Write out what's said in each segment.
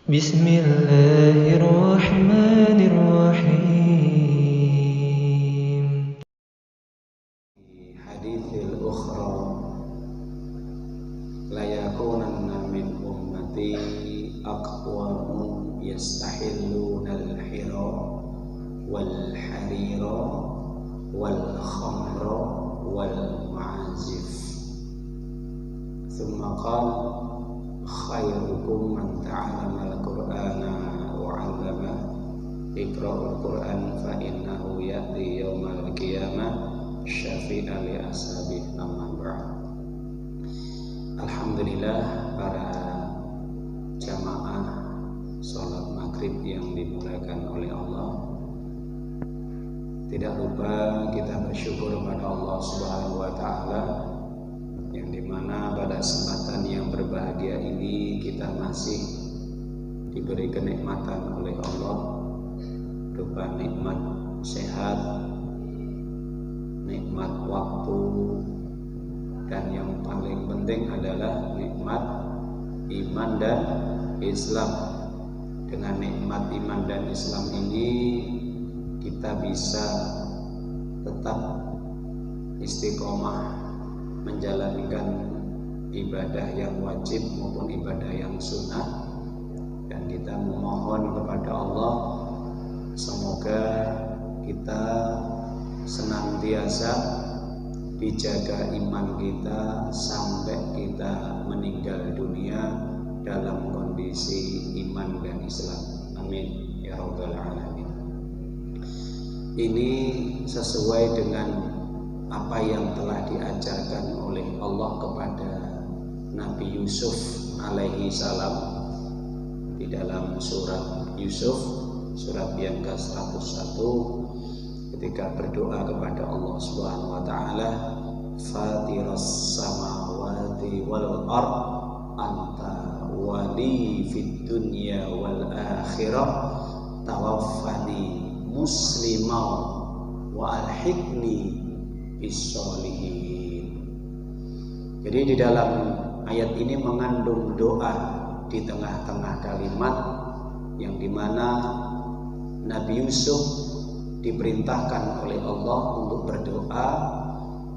Bismillahirrahmanirrahim. Haditsil ukhra la yakunanna min ummati aqwamun yastahilluna al-hira wal harira wal khamra wal ma'azif. Thumma qala khairukum man ta'allama al-Qur'ana wa 'allama. Iqra'ul Qur'an fa innahu ya'ti yaumal qiyamah syafi'an li ashabi. Amma ba'd. Alhamdulillah, para jamaah salat maghrib yang dimuliakan oleh Allah, tidak lupa kita bersyukur kepada Allah Subhanahu wa taala yang dimana pada kesempatan yang berbahagia ini kita masih diberi kenikmatan oleh Allah berupa nikmat sehat, nikmat waktu, dan yang paling penting adalah nikmat iman dan Islam. Dengan nikmat iman dan Islam ini kita bisa tetap istiqomah menjalankan ibadah yang wajib maupun ibadah yang sunnah, dan kita memohon kepada Allah semoga kita senantiasa dijaga iman kita sampai kita meninggal dunia dalam kondisi iman dan Islam. Amin ya rabbal alamin. Ini sesuai dengan apa yang telah diajarkan oleh Allah kepada Nabi Yusuf alaihi salam di dalam surat Yusuf, surat yang ke-101, ketika berdoa kepada Allah Subhanahu wa taala, Fatiras samawati wal ard anta wali fid dunya wal akhirah tawaffani musliman wa alhiqni bis-sholihin. Jadi di dalam ayat ini mengandung doa di tengah-tengah kalimat yang dimana Nabi Yusuf diperintahkan oleh Allah untuk berdoa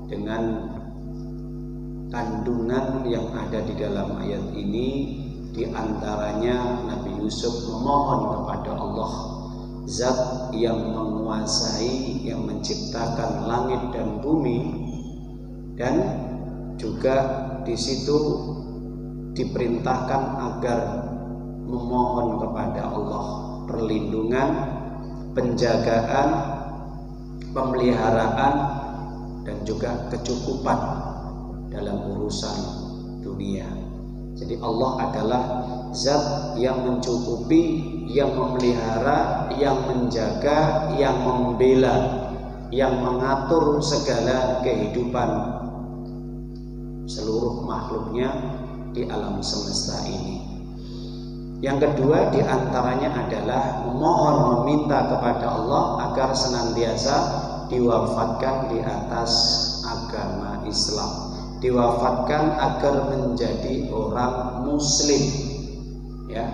dengan kandungan yang ada di dalam ayat ini. Di antaranya Nabi Yusuf memohon kepada Allah, Zat yang menguasai, yang menciptakan langit dan bumi, dan juga di situ diperintahkan agar memohon kepada Allah perlindungan, penjagaan, pemeliharaan, dan juga kecukupan dalam urusan dunia. Jadi Allah adalah Zat yang mencukupi, yang memelihara, yang menjaga, yang membela, yang mengatur segala kehidupan seluruh makhluknya di alam semesta ini. Yang kedua diantaranya adalah memohon, meminta kepada Allah agar senantiasa diwafatkan di atas agama Islam, diwafatkan agar menjadi orang muslim. Ya,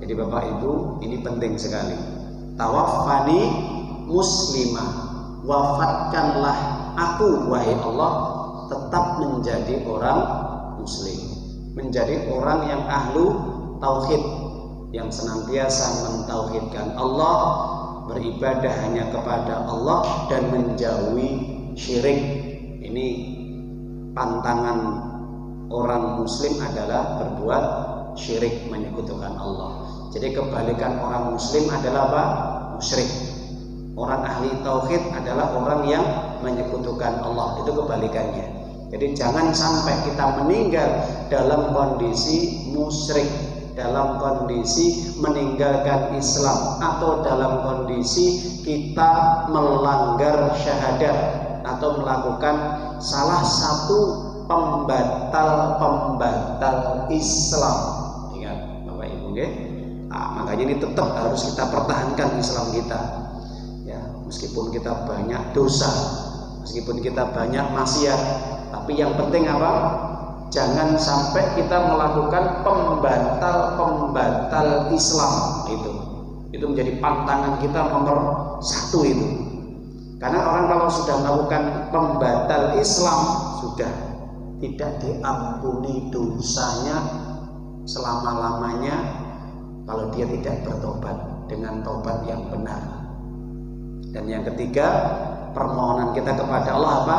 jadi Bapak Ibu, ini penting sekali. Tawaffani muslimah, wafatkanlah aku wahai Allah tetap menjadi orang muslim, menjadi orang yang ahlu tauhid, yang senantiasa mentauhidkan Allah, beribadah hanya kepada Allah dan menjauhi syirik. Ini pantangan orang muslim adalah berbuat syirik, menyekutukan Allah. Jadi kebalikan orang muslim adalah apa? Musyrik. Orang ahli tauhid adalah orang yang menyekutukan Allah. Itu kebalikannya. Jadi jangan sampai kita meninggal dalam kondisi musyrik, dalam kondisi meninggalkan Islam, atau dalam kondisi kita melanggar syahadat atau melakukan salah satu pembatal Islam. Ingat Bapak Ibu, okay? Makanya ini tetap harus kita pertahankan Islam kita. Ya, meskipun kita banyak dosa, meskipun kita banyak maksiat, tapi yang penting apa? jangan sampai kita melakukan pembatal Islam. Itu menjadi pantangan kita nomor 1 itu. Karena orang kalau sudah melakukan pembatal Islam, sudah tidak diampuni dosanya selama-lamanya kalau dia tidak bertobat dengan tobat yang benar. Dan yang ketiga, permohonan kita kepada Allah apa?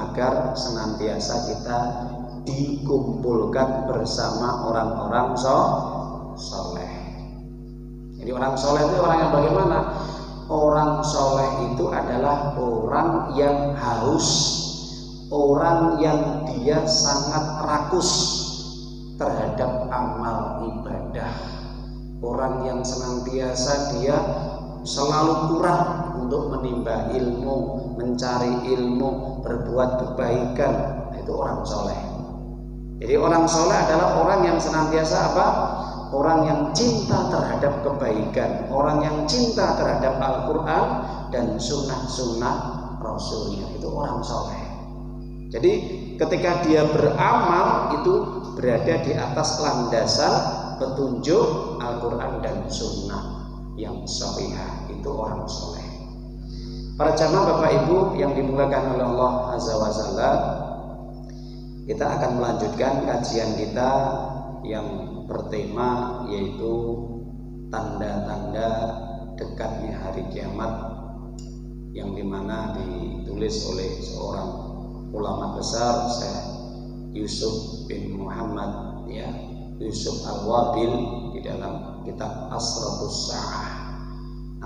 Agar senantiasa kita dikumpulkan bersama orang-orang soleh. Jadi orang soleh itu orang yang bagaimana? Orang soleh itu adalah orang yang haus, orang yang dia sangat rakus terhadap amal ibadah, orang yang senantiasa dia selalu kurang untuk menimba ilmu, mencari ilmu, berbuat kebaikan. Itu orang soleh. Jadi orang soleh adalah orang yang senantiasa apa? Orang yang cinta terhadap kebaikan, orang yang cinta terhadap Al-Quran dan sunnah-sunnah Rasulnya. Itu orang soleh. Jadi ketika dia beramal itu berada di atas landasan petunjuk Al-Quran dan sunnah yang sahihah. Itu orang soleh. Para jamaah Bapak Ibu yang dimuliakan oleh Allah Azza wa Jalla, kita akan melanjutkan kajian kita yang bertema yaitu tanda-tanda dekatnya hari kiamat, yang dimana ditulis oleh seorang ulama besar, Syekh Yusuf bin Muhammad Yusuf Al-Wabil, di dalam kitab Asratus Sa'ah,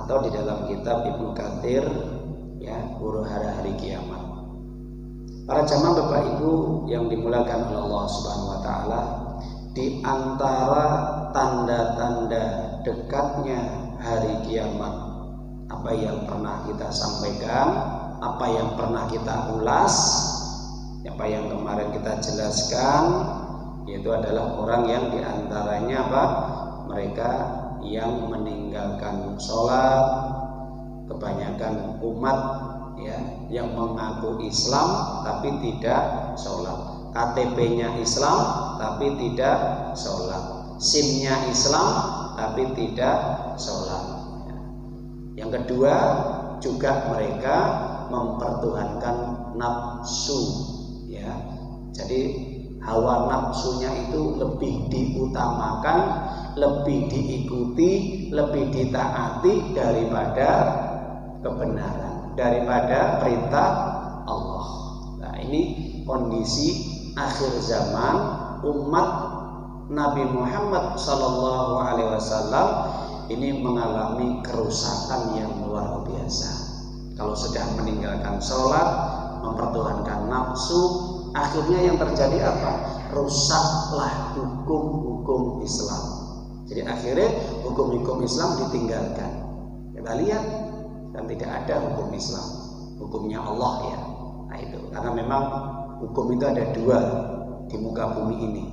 atau di dalam kitab Ibnu Katsir huru-hara hari kiamat. Para jamaah Bapak Ibu yang dimuliakan oleh Allah Subhanahu wa taala, di antara tanda-tanda dekatnya hari kiamat, apa yang pernah kita sampaikan, apa yang pernah kita ulas, apa yang kemarin kita jelaskan, yaitu adalah orang yang diantaranya apa? Mereka yang meninggalkan sholat, kebanyakan umat yang mengaku Islam tapi tidak sholat, KTP-nya Islam tapi tidak sholat, SIM-nya Islam tapi tidak sholat. Yang kedua, juga mereka mempertuhankan nafsu, jadi hawa nafsunya itu lebih diutamakan, lebih diikuti, lebih ditaati daripada kebenaran, daripada perintah Allah. Nah, ini kondisi akhir zaman umat Nabi Muhammad Sallallahu Alaihi Wasallam ini mengalami kerusakan yang luar biasa. Kalau sudah meninggalkan sholat, mempertuhankan nafsu, akhirnya yang terjadi apa? Rusaklah hukum-hukum Islam. Jadi akhirnya hukum-hukum Islam ditinggalkan. Kita lihat dan tidak ada hukum Islam, hukumnya Allah ya. Nah itu karena memang hukum itu ada dua di muka bumi ini,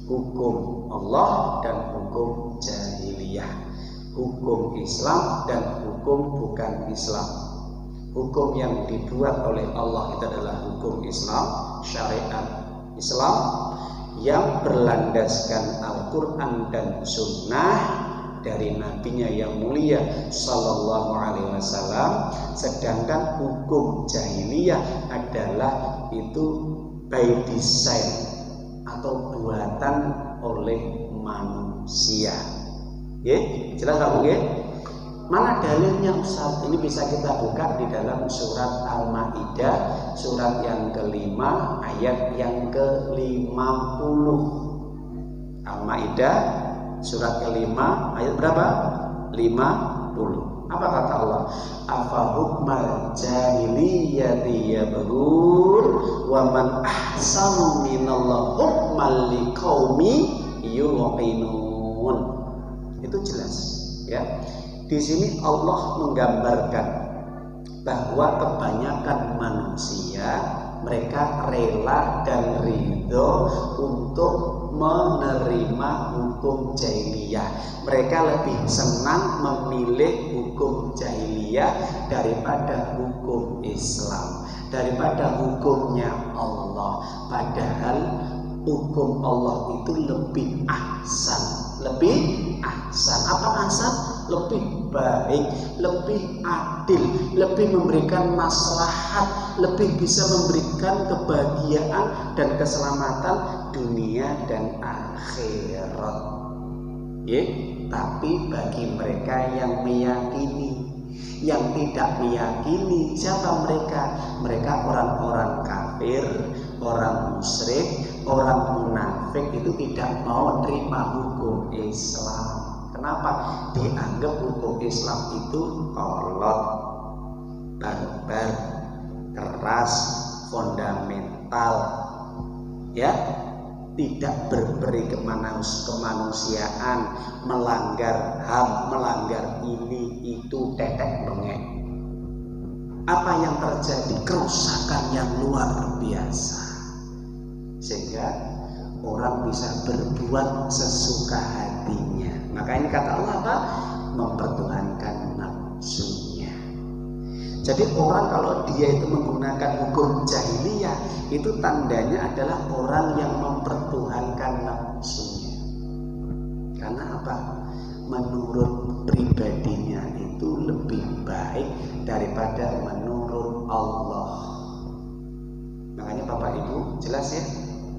hukum Allah dan hukum jahiliyah, hukum Islam dan hukum bukan Islam. Hukum yang dibuat oleh Allah itu adalah hukum Islam, syariat Islam yang berlandaskan Al-Quran dan Sunnah dari nabinya yang mulia Sallallahu Alaihi Wasallam. Sedangkan hukum jahiliyah adalah itu by design atau buatan oleh manusia. Jelas Pak Bu? Mana dalilnya Ustaz? Ini bisa kita buka di dalam surat Al-Maidah, surat yang ke-5 ayat yang ke-50. Al-Maidah surat ke-5 ayat berapa? 50. Apa kata Allah? Afa hukmal jahiliyati yabghun wa man ahsanu minallah hukmal liqaumi yuqinun. Itu jelas ya. Di sini Allah menggambarkan bahwa kebanyakan manusia mereka rela dan ridho untuk menerima hukum jahiliyah. Mereka lebih senang memilih hukum jahiliyah daripada hukum Islam, daripada hukumnya Allah. Padahal hukum Allah itu lebih ahsan. Lebih ahsan. Apa ahsan? Lebih baik, lebih adil, lebih memberikan maslahat, lebih bisa memberikan kebahagiaan dan keselamatan dunia dan akhirat. Ya, tapi bagi mereka yang meyakini, yang tidak meyakini, siapa mereka? Mereka orang-orang kafir, orang musyrik, orang munafik itu tidak mau terima hukum Islam. Kenapa? Dianggap hukum Islam itu kolot, barbar, keras, fundamental, ya, tidak berberi kemanusiaan, melanggar HAM, melanggar ini itu, tetek bengek. Apa yang terjadi? Kerusakan yang luar biasa, sehingga orang bisa berbuat sesuka hatinya. Maka ini kata Allah apa? Mempertuhankan nafsunya. Jadi orang kalau dia itu menggunakan hukum jahiliyah, itu tandanya adalah orang yang mempertuhankan nafsunya. Karena apa? Menurut pribadinya itu lebih baik daripada menurut Allah. Makanya Bapak Ibu jelas ya,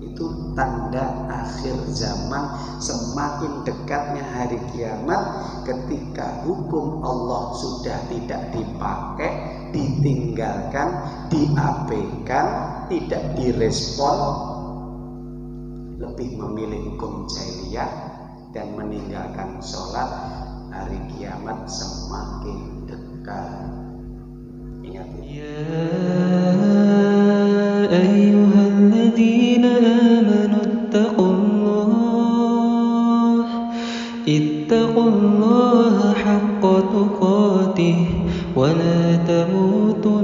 itu tanda akhir zaman, semakin dekatnya hari kiamat ketika hukum Allah sudah tidak dipakai, ditinggalkan, diabaikan, tidak direspon, lebih memilih hukum jahiliyah dan meninggalkan sholat. Hari kiamat semakin dekat. Ingat ya. أيها الذين آمنوا اتقوا الله حق تقاته ولا تموتن